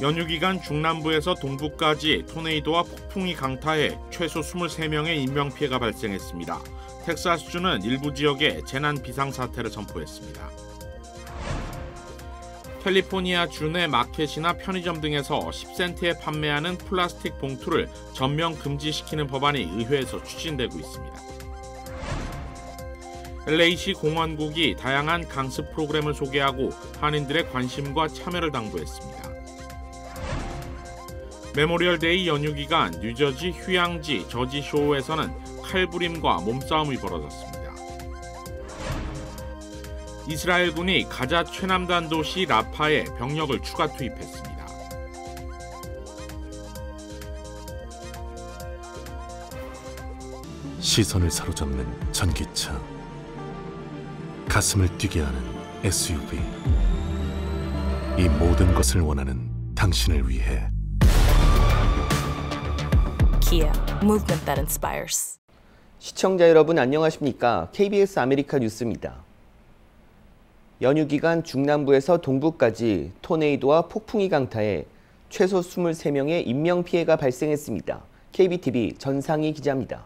연휴 기간 중남부에서 동부까지 토네이도와 폭풍이 강타해 최소 23명의 인명피해가 발생했습니다. 텍사스주는 일부 지역에 재난 비상사태를 선포했습니다. 캘리포니아 주 내 마켓이나 편의점 등에서 10센트에 판매하는 플라스틱 봉투를 전면 금지시키는 법안이 의회에서 추진되고 있습니다. LA시 공원국이 다양한 강습 프로그램을 소개하고 한인들의 관심과 참여를 당부했습니다. 메모리얼데이 연휴 기간 뉴저지 휴양지 저지쇼에서는 칼부림과 몸싸움이 벌어졌습니다. 이스라엘군이 가자 최남단 도시 라파에 병력을 추가 투입했습니다. 시선을 사로잡는 전기차, 가슴을 뛰게 하는 SUV, 이 모든 것을 원하는 당신을 위해 Kia, movement that inspires. 시청자 여러분 안녕하십니까? KBS 아메리카 뉴스입니다. 연휴 기간 중남부에서 동부까지 토네이도와 폭풍이 강타해 최소 23명의 인명피해가 발생했습니다. KBTV 전상희 기자입니다.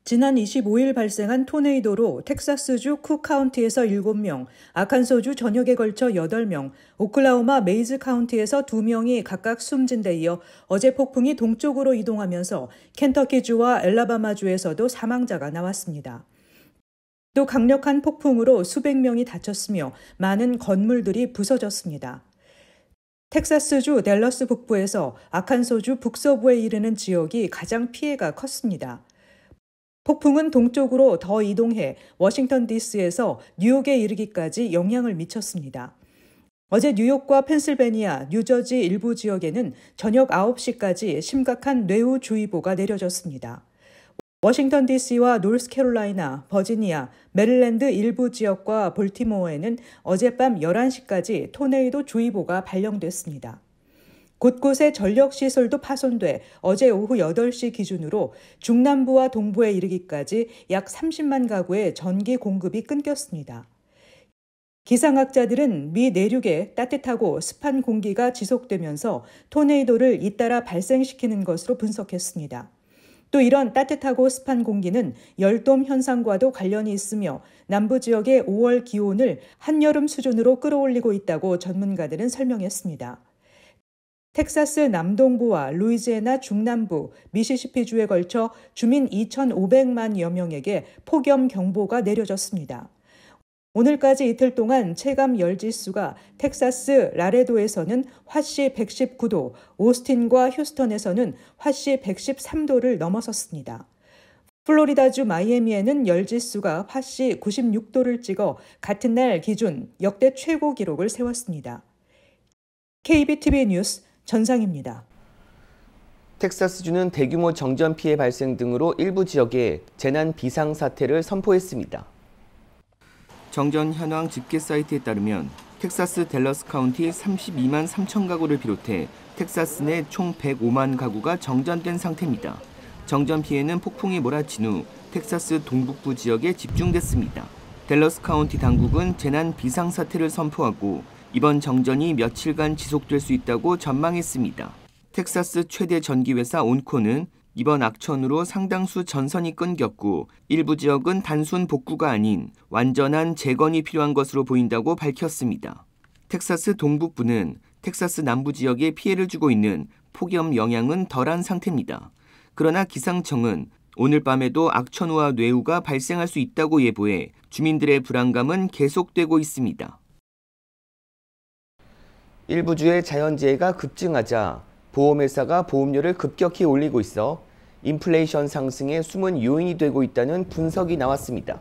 지난 25일 발생한 토네이도로 텍사스주 쿡 카운티에서 7명, 아칸소주 전역에 걸쳐 8명, 오클라호마 메이즈 카운티에서 2명이 각각 숨진 데 이어 어제 폭풍이 동쪽으로 이동하면서 켄터키주와 엘라바마주에서도 사망자가 나왔습니다. 또 강력한 폭풍으로 수백 명이 다쳤으며 많은 건물들이 부서졌습니다. 텍사스주 댈러스 북부에서 아칸소주 북서부에 이르는 지역이 가장 피해가 컸습니다. 폭풍은 동쪽으로 더 이동해 워싱턴 DC에서 뉴욕에 이르기까지 영향을 미쳤습니다. 어제 뉴욕과 펜실베니아, 뉴저지 일부 지역에는 저녁 9시까지 심각한 뇌우주의보가 내려졌습니다. 워싱턴 DC와 노스캐롤라이나, 버지니아, 메릴랜드 일부 지역과 볼티모어에는 어젯밤 11시까지 토네이도 주의보가 발령됐습니다. 곳곳에 전력시설도 파손돼 어제 오후 8시 기준으로 중남부와 동부에 이르기까지 약 30만 가구의 전기 공급이 끊겼습니다. 기상학자들은 미 내륙에 따뜻하고 습한 공기가 지속되면서 토네이도를 잇따라 발생시키는 것으로 분석했습니다. 또 이런 따뜻하고 습한 공기는 열돔 현상과도 관련이 있으며 남부 지역의 5월 기온을 한여름 수준으로 끌어올리고 있다고 전문가들은 설명했습니다. 텍사스 남동부와 루이지애나 중남부, 미시시피주에 걸쳐 주민 2,500만여 명에게 폭염 경보가 내려졌습니다. 오늘까지 이틀 동안 체감 열지수가 텍사스 라레도에서는 화씨 119도, 오스틴과 휴스턴에서는 화씨 113도를 넘어섰습니다. 플로리다주 마이애미에는 열지수가 화씨 96도를 찍어 같은 날 기준 역대 최고 기록을 세웠습니다. KBTV 뉴스 전상입니다. 텍사스주는 대규모 정전 피해 발생 등으로 일부 지역에 재난 비상사태를 선포했습니다. 정전 현황 집계 사이트에 따르면 텍사스 댈러스 카운티 32만 3천 가구를 비롯해 텍사스 내 총 105만 가구가 정전된 상태입니다. 정전 피해는 폭풍이 몰아친 후 텍사스 동북부 지역에 집중됐습니다. 댈러스 카운티 당국은 재난 비상사태를 선포하고 이번 정전이 며칠간 지속될 수 있다고 전망했습니다. 텍사스 최대 전기회사 온코는 이번 악천후로 상당수 전선이 끊겼고 일부 지역은 단순 복구가 아닌 완전한 재건이 필요한 것으로 보인다고 밝혔습니다. 텍사스 동북부는 텍사스 남부 지역에 피해를 주고 있는 폭염 영향은 덜한 상태입니다. 그러나 기상청은 오늘 밤에도 악천후와 뇌우가 발생할 수 있다고 예보해 주민들의 불안감은 계속되고 있습니다. 일부 주의 자연재해가 급증하자 보험회사가 보험료를 급격히 올리고 있어 인플레이션 상승의 숨은 요인이 되고 있다는 분석이 나왔습니다.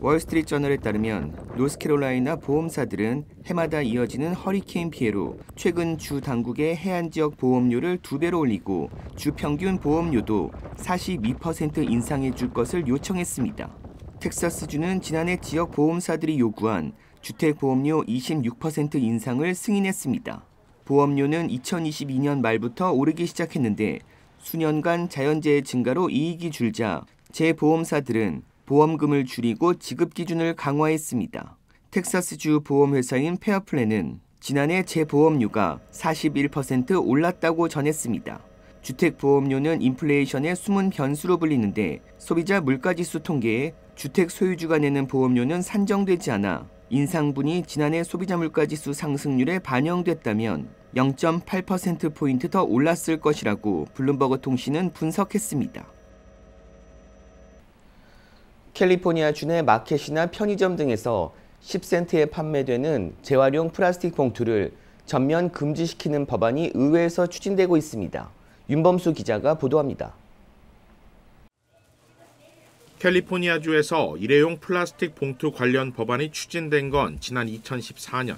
월스트리트저널에 따르면 노스캐롤라이나 보험사들은 해마다 이어지는 허리케인 피해로 최근 주 당국의 해안 지역 보험료를 2배로 올리고 주 평균 보험료도 42% 인상해 줄 것을 요청했습니다. 텍사스주는 지난해 지역 보험사들이 요구한 주택보험료 26% 인상을 승인했습니다. 보험료는 2022년 말부터 오르기 시작했는데 수년간 자연재해 증가로 이익이 줄자 재보험사들은 보험금을 줄이고 지급 기준을 강화했습니다. 텍사스주 보험회사인 페어플랜은 지난해 재보험료가 41% 올랐다고 전했습니다. 주택보험료는 인플레이션의 숨은 변수로 불리는데 소비자 물가지수 통계에 주택 소유주가 내는 보험료는 산정되지 않아 인상분이 지난해 소비자 물가지수 상승률에 반영됐다면 0.8%포인트 더 올랐을 것이라고 블룸버그 통신은 분석했습니다. 캘리포니아주 내 마켓이나 편의점 등에서 10센트에 판매되는 재활용 플라스틱 봉투를 전면 금지시키는 법안이 의회에서 추진되고 있습니다. 윤범수 기자가 보도합니다. 캘리포니아주에서 일회용 플라스틱 봉투 관련 법안이 추진된 건 지난 2014년.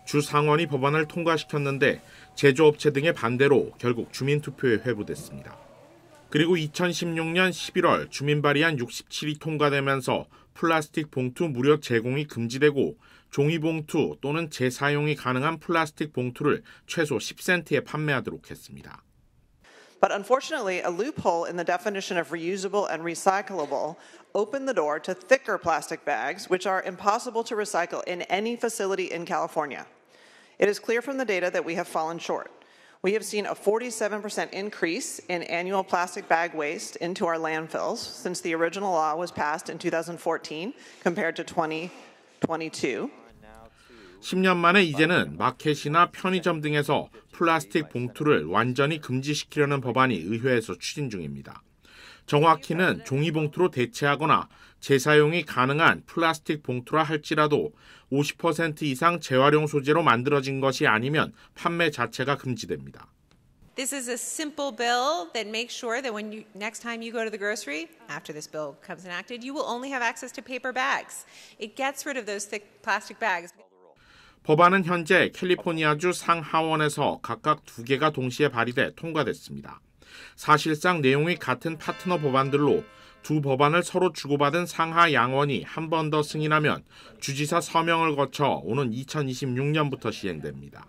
주 상원이 법안을 통과시켰는데 제조업체 등의 반대로 결국 주민투표에 회부됐습니다. 그리고 2016년 11월 주민 발의안 67이 통과되면서 플라스틱 봉투 무료 제공이 금지되고 종이봉투 또는 재사용이 가능한 플라스틱 봉투를 최소 10센트에 판매하도록 했습니다. But unfortunately, a loophole in the definition of reusable and recyclable opened the door to thicker plastic bags, which are impossible to recycle in any facility in California. It is clear from the data that we have fallen short. We have seen a 47% increase in annual plastic bag waste into our landfills since the original law was passed in 2014 compared to 2022. 10년 만에 이제는 마켓이나 편의점 등에서 플라스틱 봉투를 완전히 금지시키려는 법안이 의회에서 추진 중입니다. 정확히는 종이봉투로 대체하거나 재사용이 가능한 플라스틱 봉투라 할지라도 50% 이상 재활용 소재로 만들어진 것이 아니면 판매 자체가 금지됩니다. This is a simple bill that makes sure that next time you go to the grocery, after this bill becomes enacted, you will only have access to paper bags. It gets rid of those thick plastic bags. 법안은 현재 캘리포니아주 상하원에서 각각 2개가 동시에 발의돼 통과됐습니다. 사실상 내용이 같은 파트너 법안들로 두 법안을 서로 주고받은 상하 양원이 한 번 더 승인하면 주지사 서명을 거쳐 오는 2026년부터 시행됩니다.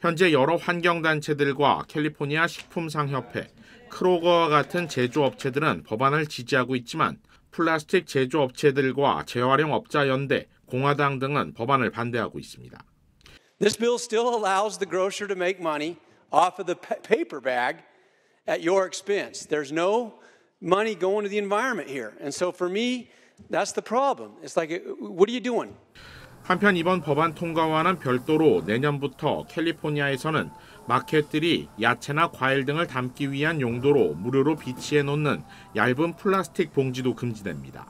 현재 여러 환경단체들과 캘리포니아 식품상협회, 크로거와 같은 제조업체들은 법안을 지지하고 있지만 플라스틱 제조업체들과 재활용업자연대, 공화당 등은 법안을 반대하고 있습니다. This bill still allows the grocer to make money off of the paper bag at your expense. There's no money going to the environment here. And so for me, that's the problem. It's like, what are you doing? 한편 이번 법안 통과와는 별도로 내년부터 캘리포니아에서는 마켓들이 야채나 과일 등을 담기 위한 용도로 무료로 비치해 놓는 얇은 플라스틱 봉지도 금지됩니다.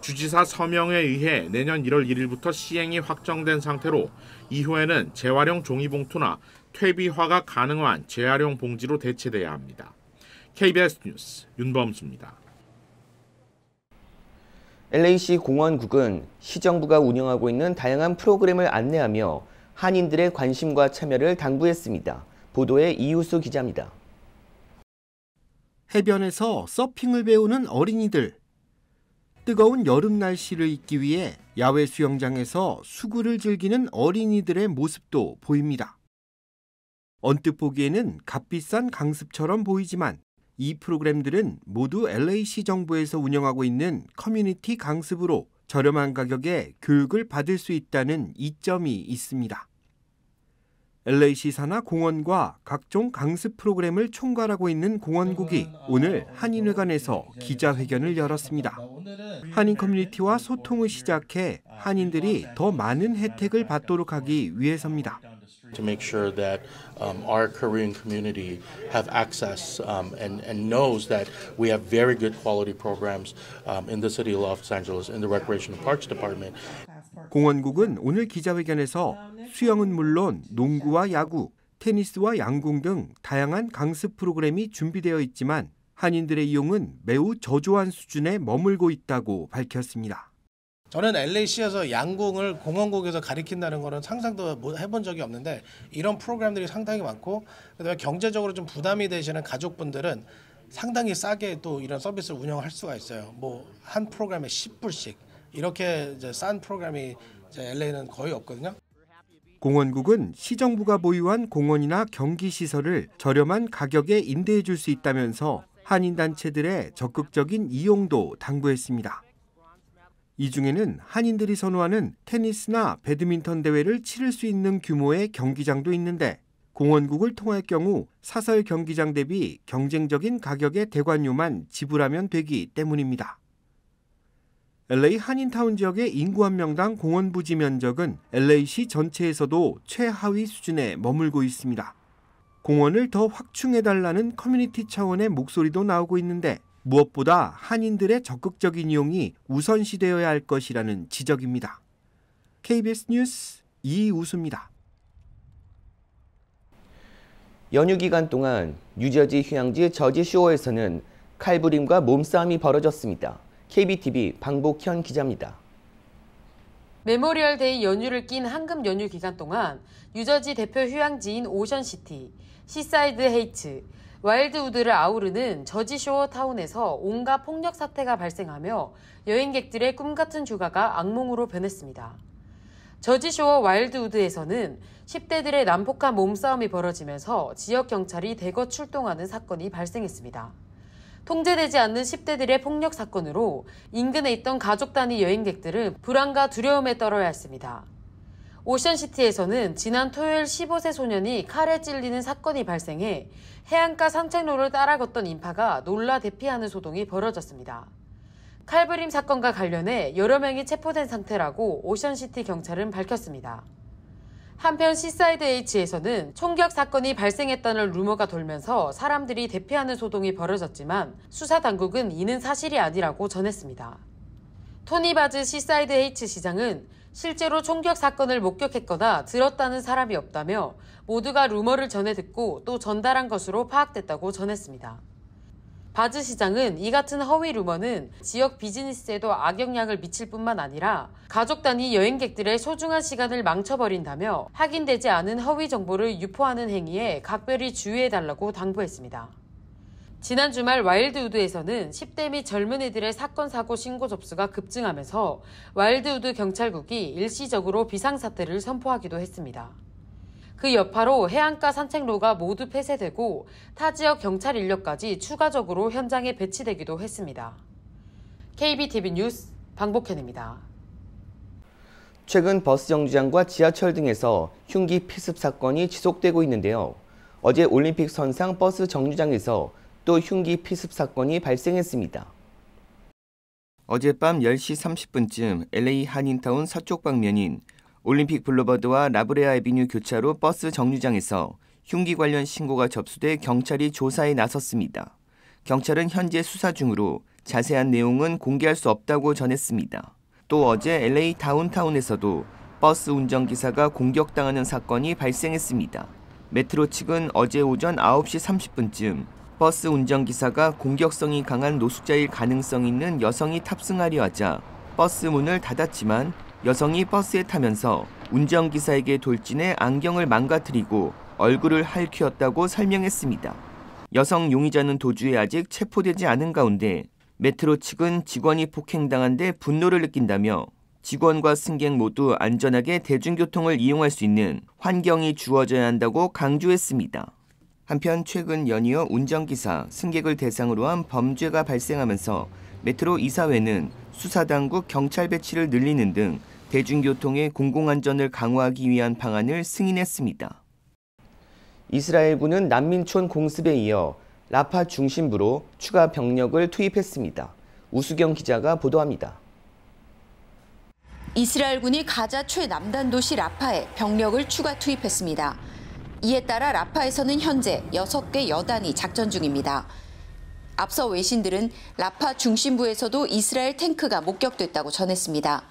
주지사 서명에 의해 내년 1월 1일부터 시행이 확정된 상태로 이후에는 재활용 종이봉투나 퇴비화가 가능한 재활용 봉지로 대체돼야 합니다. KBS 뉴스 윤범수입니다. LA시 공원국은 시정부가 운영하고 있는 다양한 프로그램을 안내하며 한인들의 관심과 참여를 당부했습니다. 보도에 이우수 기자입니다. 해변에서 서핑을 배우는 어린이들. 뜨거운 여름 날씨를 잊기 위해 야외 수영장에서 수구를 즐기는 어린이들의 모습도 보입니다. 언뜻 보기에는 값비싼 강습처럼 보이지만 이 프로그램들은 모두 LA시 정부에서 운영하고 있는 커뮤니티 강습으로 저렴한 가격에 교육을 받을 수 있다는 이점이 있습니다. LA시 산하 공원과 각종 강습 프로그램을 총괄하고 있는 공원국이 오늘 한인회관에서 기자회견을 열었습니다. 한인 커뮤니티와 소통을 시작해 한인들이 더 많은 혜택을 받도록 하기 위해서입니다. To make sure that our Korean community have access and knows that we have very good quality programs in the city of Los Angeles in the Recreation and Parks Department. 공원국은 오늘 기자회견에서 수영은 물론 농구와 야구, 테니스와 양궁 등 다양한 강습 프로그램이 준비되어 있지만 한인들의 이용은 매우 저조한 수준에 머물고 있다고 밝혔습니다. 저는 LA시에서 양궁을 공원국에서 가르친다는 거는 상상도 해본 적이 없는데 이런 프로그램들이 상당히 많고 그다음에 경제적으로 좀 부담이 되시는 가족분들은 상당히 싸게 또 이런 서비스를 운영할 수가 있어요. 뭐 한 프로그램에 10불씩 이렇게 이제 싼 프로그램이 이제 LA는 거의 없거든요. 공원국은 시정부가 보유한 공원이나 경기시설을 저렴한 가격에 임대해 줄 수 있다면서 한인단체들의 적극적인 이용도 당부했습니다. 이 중에는 한인들이 선호하는 테니스나 배드민턴 대회를 치를 수 있는 규모의 경기장도 있는데 공원국을 통할 경우 사설 경기장 대비 경쟁적인 가격의 대관료만 지불하면 되기 때문입니다. LA 한인타운 지역의 인구 한 명당 공원 부지 면적은 LA시 전체에서도 최하위 수준에 머물고 있습니다. 공원을 더 확충해달라는 커뮤니티 차원의 목소리도 나오고 있는데 무엇보다 한인들의 적극적인 이용이 우선시되어야 할 것이라는 지적입니다. KBS 뉴스 이우수입니다. 연휴 기간 동안 뉴저지 휴양지 저지쇼어에서는 칼부림과 몸싸움이 벌어졌습니다. KBTV 방복현 기자입니다. 메모리얼데이 연휴를 낀 황금 연휴 기간 동안 뉴저지 대표 휴양지인 오션시티, 시사이드 헤이츠, 와일드우드를 아우르는 저지쇼어 타운에서 온갖 폭력 사태가 발생하며 여행객들의 꿈같은 휴가가 악몽으로 변했습니다. 저지쇼어 와일드우드에서는 10대들의 난폭한 몸싸움이 벌어지면서 지역 경찰이 대거 출동하는 사건이 발생했습니다. 통제되지 않는 10대들의 폭력 사건으로 인근에 있던 가족 단위 여행객들은 불안과 두려움에 떨어야 했습니다. 오션시티에서는 지난 토요일 15세 소년이 칼에 찔리는 사건이 발생해 해안가 산책로를 따라 걷던 인파가 놀라 대피하는 소동이 벌어졌습니다. 칼부림 사건과 관련해 여러 명이 체포된 상태라고 오션시티 경찰은 밝혔습니다. 한편 시사이드 H에서는 총격 사건이 발생했다는 루머가 돌면서 사람들이 대피하는 소동이 벌어졌지만 수사 당국은 이는 사실이 아니라고 전했습니다. 토니 바즈 시사이드 H 시장은 실제로 총격 사건을 목격했거나 들었다는 사람이 없다며 모두가 루머를 전해 듣고 또 전달한 것으로 파악됐다고 전했습니다. 바즈 시장은 이 같은 허위 루머는 지역 비즈니스에도 악영향을 미칠 뿐만 아니라 가족 단위 여행객들의 소중한 시간을 망쳐버린다며 확인되지 않은 허위 정보를 유포하는 행위에 각별히 주의해달라고 당부했습니다. 지난 주말 와일드우드에서는 10대 및 젊은이들의 사건 사고 신고 접수가 급증하면서 와일드우드 경찰국이 일시적으로 비상사태를 선포하기도 했습니다. 그 여파로 해안가 산책로가 모두 폐쇄되고 타 지역 경찰 인력까지 추가적으로 현장에 배치되기도 했습니다. KBTV 뉴스 방복현입니다. 최근 버스 정류장과 지하철 등에서 흉기 피습 사건이 지속되고 있는데요. 어제 올림픽 선상 버스 정류장에서 또 흉기 피습 사건이 발생했습니다. 어젯밤 10시 30분쯤 LA 한인타운 서쪽 방면인 올림픽 블루버드와 라브레아 애비뉴 교차로 버스 정류장에서 흉기 관련 신고가 접수돼 경찰이 조사에 나섰습니다. 경찰은 현재 수사 중으로 자세한 내용은 공개할 수 없다고 전했습니다. 또 어제 LA 다운타운에서도 버스 운전기사가 공격당하는 사건이 발생했습니다. 메트로 측은 어제 오전 9시 30분쯤 버스 운전기사가 공격성이 강한 노숙자일 가능성 있는 여성이 탑승하려 하자 버스 문을 닫았지만 여성이 버스에 타면서 운전기사에게 돌진해 안경을 망가뜨리고 얼굴을 핥히었다고 설명했습니다. 여성 용의자는 도주에 아직 체포되지 않은 가운데 메트로 측은 직원이 폭행당한 데 분노를 느낀다며 직원과 승객 모두 안전하게 대중교통을 이용할 수 있는 환경이 주어져야 한다고 강조했습니다. 한편 최근 연이어 운전기사, 승객을 대상으로 한 범죄가 발생하면서 메트로 이사회는 수사당국 경찰 배치를 늘리는 등 대중교통의 공공안전을 강화하기 위한 방안을 승인했습니다. 이스라엘군은 난민촌 공습에 이어 라파 중심부로 추가 병력을 투입했습니다. 우수경 기자가 보도합니다. 이스라엘군이 가자 최남단 도시 라파에 병력을 추가 투입했습니다. 이에 따라 라파에서는 현재 6개 여단이 작전 중입니다. 앞서 외신들은 라파 중심부에서도 이스라엘 탱크가 목격됐다고 전했습니다.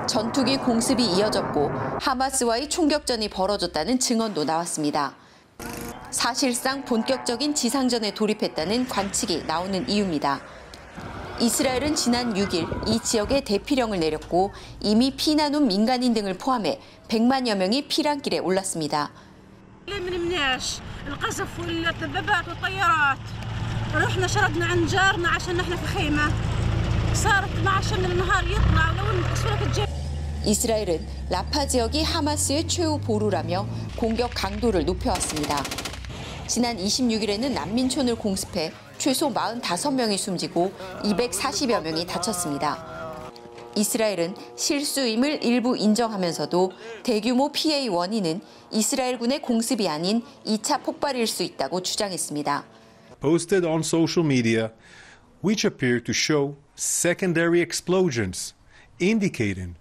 전투기 공습이 이어졌고 하마스와의 총격전이 벌어졌다는 증언도 나왔습니다. 사실상 본격적인 지상전에 돌입했다는 관측이 나오는 이유입니다. 이스라엘은 지난 6일 이 지역에 대피령을 내렸고 이미 피난 온 민간인 등을 포함해 100만여 명이 피난길에 올랐습니다. رحنا شردنا عند جارنا عشان نحن في خيمة صارت 12 من النهار يطلع ولو ان تصويرك الجيش 이스라엘은 라파 지역이 하마스의 최후 보루라며 공격 강도를 높여왔습니다. 지난 26일에는 난민촌을 공습해 최소 45명이 숨지고 240여 명이 다쳤습니다. 이스라엘은 실수임을 일부 인정하면서도 대규모 피해의 원인은 이스라엘군의 공습이 아닌 2차 폭발일 수 있다고 주장했습니다. Posted on social media, which appear to show secondary explosions, indicating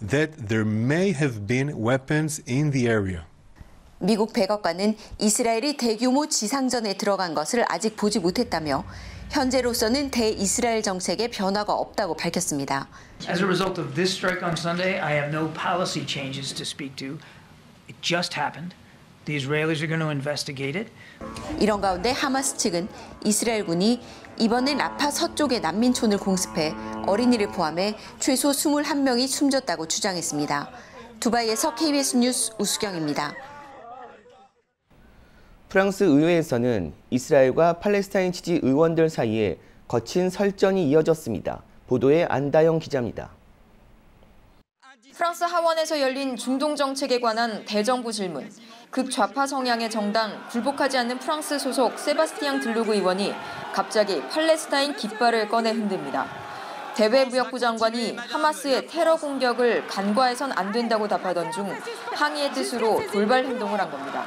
that there may have been weapons in the area. 미국 백악관은 이스라엘이 대규모 지상전에 들어간 것을 아직 보지 못했다며 현재로서는 대이스라엘 정책에 변화가 없다고 밝혔습니다. As a result of this strike on Sunday, I have no policy changes to speak to. It just happened. The Israelis are going to investigate it. 이런 가운데 하마스 측은 이스라엘군이 이번엔 라파 서쪽의 난민촌을 공습해 어린이를 포함해 최소 21명이 숨졌다고 주장했습니다. 두바이에서 KBS 뉴스 우수경입니다. 프랑스 의회에서는 이스라엘과 팔레스타인 지지 의원들 사이에 거친 설전이 이어졌습니다. 보도에 안다영 기자입니다. 프랑스 하원에서 열린 중동 정책에 관한 대정부 질문. 극좌파 성향의 정당 굴복하지 않는 프랑스 소속 세바스티앙 들루그 의원이 갑자기 팔레스타인 깃발을 꺼내 흔듭니다. 대외무역부 장관이 하마스의 테러 공격을 간과해선 안 된다고 답하던 중 항의의 뜻으로 돌발 행동을 한 겁니다.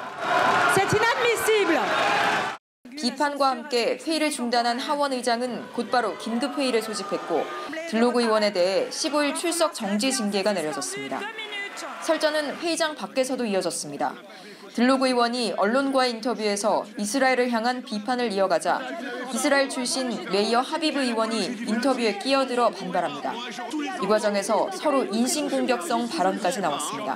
비판과 함께 회의를 중단한 하원 의장은 곧바로 긴급회의를 소집했고 들루그 의원에 대해 15일 출석 정지 징계가 내려졌습니다. 설전은 회의장 밖에서도 이어졌습니다. 들루그 의원이 언론과의 인터뷰에서 이스라엘을 향한 비판을 이어가자 이스라엘 출신 메이어 하비브 의원이 인터뷰에 끼어들어 반발합니다. 이 과정에서 서로 인신공격성 발언까지 나왔습니다.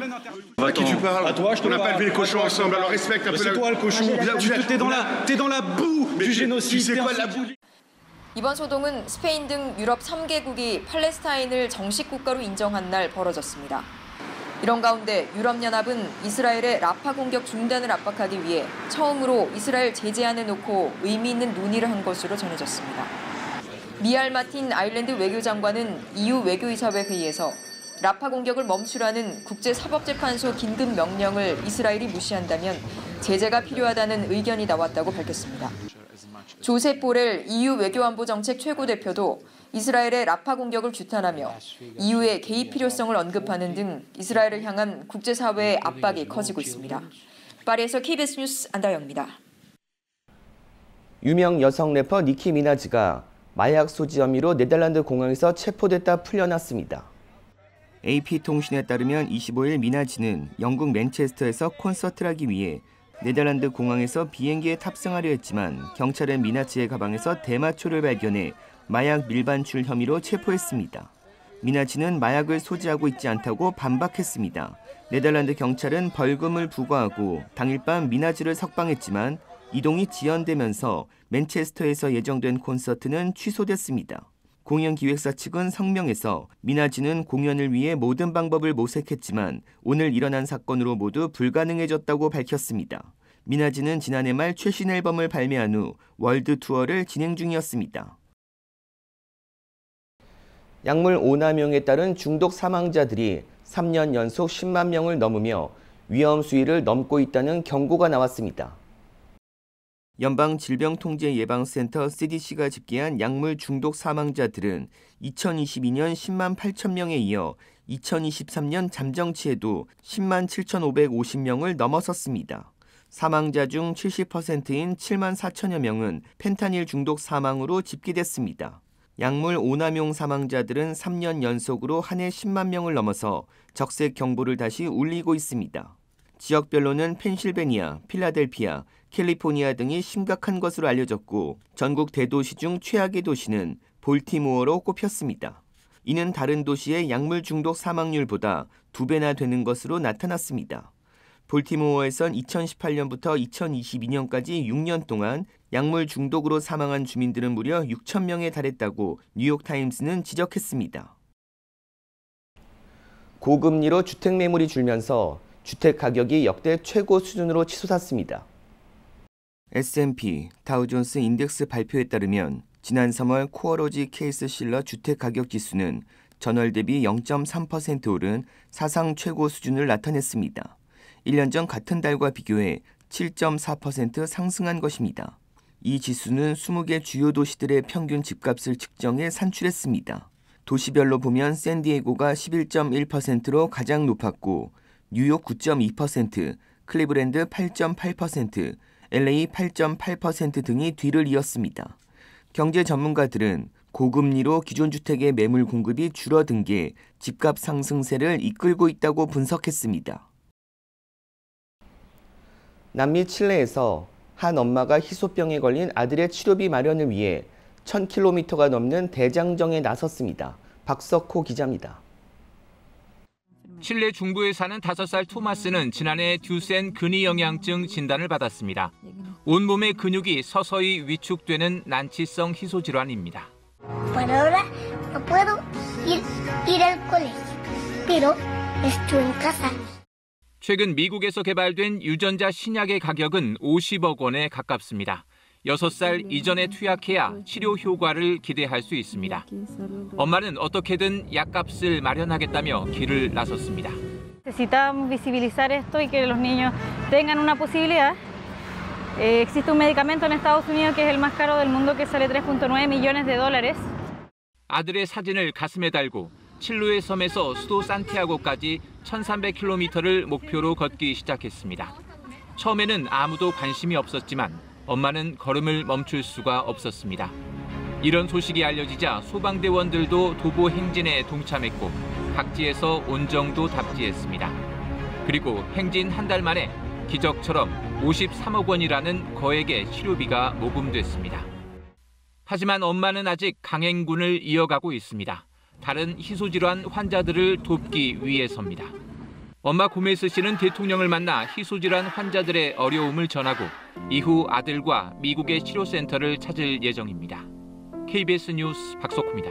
이번 소동은 스페인 등 유럽 3개국이 팔레스타인을 정식 국가로 인정한 날 벌어졌습니다. 이런 가운데 유럽연합은 이스라엘의 라파 공격 중단을 압박하기 위해 처음으로 이스라엘 제재안을 놓고 의미 있는 논의를 한 것으로 전해졌습니다. 미알 마틴 아일랜드 외교장관은 EU 외교이사회 회의에서 라파 공격을 멈추라는 국제사법재판소 긴급 명령을 이스라엘이 무시한다면 제재가 필요하다는 의견이 나왔다고 밝혔습니다. 조셉 보렐 EU 외교안보정책 최고대표도 이스라엘의 라파 공격을 규탄하며 EU의 개입 필요성을 언급하는 등 이스라엘을 향한 국제사회의 압박이 커지고 있습니다. 파리에서 KBS 뉴스 안다영입니다. 유명 여성 래퍼 니키 미나즈가 마약 소지 혐의로 네덜란드 공항에서 체포됐다 풀려났습니다. AP통신에 따르면 25일 미나즈는 영국 맨체스터에서 콘서트를 하기 위해 네덜란드 공항에서 비행기에 탑승하려 했지만 경찰은 미나즈의 가방에서 대마초를 발견해 마약 밀반출 혐의로 체포했습니다. 미나즈는 마약을 소지하고 있지 않다고 반박했습니다. 네덜란드 경찰은 벌금을 부과하고 당일 밤 미나즈를 석방했지만 이동이 지연되면서 맨체스터에서 예정된 콘서트는 취소됐습니다. 공연 기획사 측은 성명에서 미나즈는 공연을 위해 모든 방법을 모색했지만 오늘 일어난 사건으로 모두 불가능해졌다고 밝혔습니다. 미나즈는 지난해 말 최신 앨범을 발매한 후 월드 투어를 진행 중이었습니다. 약물 오남용에 따른 중독 사망자들이 3년 연속 10만 명을 넘으며 위험 수위를 넘고 있다는 경고가 나왔습니다. 연방질병통제예방센터 CDC가 집계한 약물 중독 사망자들은 2022년 10만 8천 명에 이어 2023년 잠정치에도 10만 7,550명을 넘어섰습니다. 사망자 중 70%인 7만 4천여 명은 펜타닐 중독 사망으로 집계됐습니다. 약물 오남용 사망자들은 3년 연속으로 한 해 10만 명을 넘어서 적색 경보를 다시 울리고 있습니다. 지역별로는 펜실베니아, 필라델피아, 캘리포니아 등이 심각한 것으로 알려졌고 전국 대도시 중 최악의 도시는 볼티모어로 꼽혔습니다. 이는 다른 도시의 약물 중독 사망률보다 2배나 되는 것으로 나타났습니다. 볼티모어에선 2018년부터 2022년까지 6년 동안 약물 중독으로 사망한 주민들은 무려 6천 명에 달했다고 뉴욕타임스는 지적했습니다. 고금리로 주택 매물이 줄면서 주택 가격이 역대 최고 수준으로 치솟았습니다. S&P 다우존스 인덱스 발표에 따르면 지난 3월 코어로지 케이스 실러 주택 가격 지수는 전월 대비 0.3% 오른 사상 최고 수준을 나타냈습니다. 1년 전 같은 달과 비교해 7.4% 상승한 것입니다. 이 지수는 20개 주요 도시들의 평균 집값을 측정해 산출했습니다. 도시별로 보면 샌디에고가 11.1%로 가장 높았고 뉴욕 9.2%, 클리브랜드 8.8%, LA 8.8% 등이 뒤를 이었습니다. 경제 전문가들은 고금리로 기존 주택의 매물 공급이 줄어든 게 집값 상승세를 이끌고 있다고 분석했습니다. 남미 칠레에서 한 엄마가 희소병에 걸린 아들의 치료비 마련을 위해 1000km가 넘는 대장정에 나섰습니다. 박석호 기자입니다. 칠레 중부에 사는 5살 토마스는 지난해 듀센 근위영양증 진단을 받았습니다. 온몸의 근육이 서서히 위축되는 난치성 희소 질환입니다. 최근 미국에서 개발된 유전자 신약의 가격은 50억 원에 가깝습니다. 6살 이전에 투약해야 치료 효과를 기대할 수 있습니다. 엄마는 어떻게든 약값을 마련하겠다며 길을 나섰습니다. Necesitamos visibilizar esto y que los niños tengan una posibilidad. Existe un medicamento en Estados Unidos que es el más caro del mundo que sale 3.9 millones de dólares. 아들의 사진을 가슴에 달고 칠루의 섬에서 수도 산티아고까지 1300km를 목표로 걷기 시작했습니다. 처음에는 아무도 관심이 없었지만 엄마는 걸음을 멈출 수가 없었습니다. 이런 소식이 알려지자 소방대원들도 도보 행진에 동참했고 각지에서 온정도 답지했습니다. 그리고 행진 한 달 만에 기적처럼 53억 원이라는 거액의 치료비가 모금됐습니다. 하지만 엄마는 아직 강행군을 이어가고 있습니다. 다른 희소질환 환자들을 돕기 위해서입니다. 엄마 고메스 씨는 대통령을 만나 희소질환 환자들의 어려움을 전하고 이후 아들과 미국의 치료센터를 찾을 예정입니다. KBS 뉴스 박석호입니다.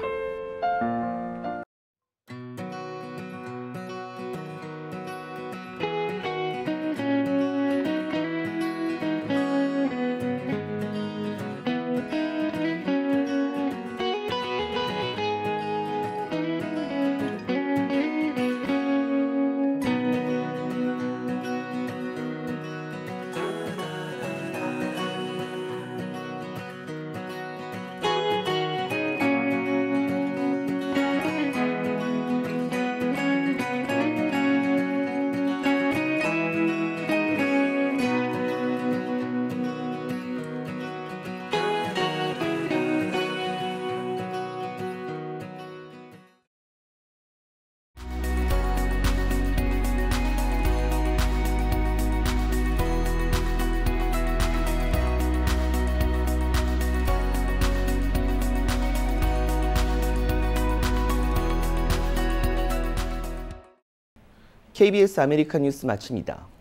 KBS 아메리카 뉴스 마칩니다.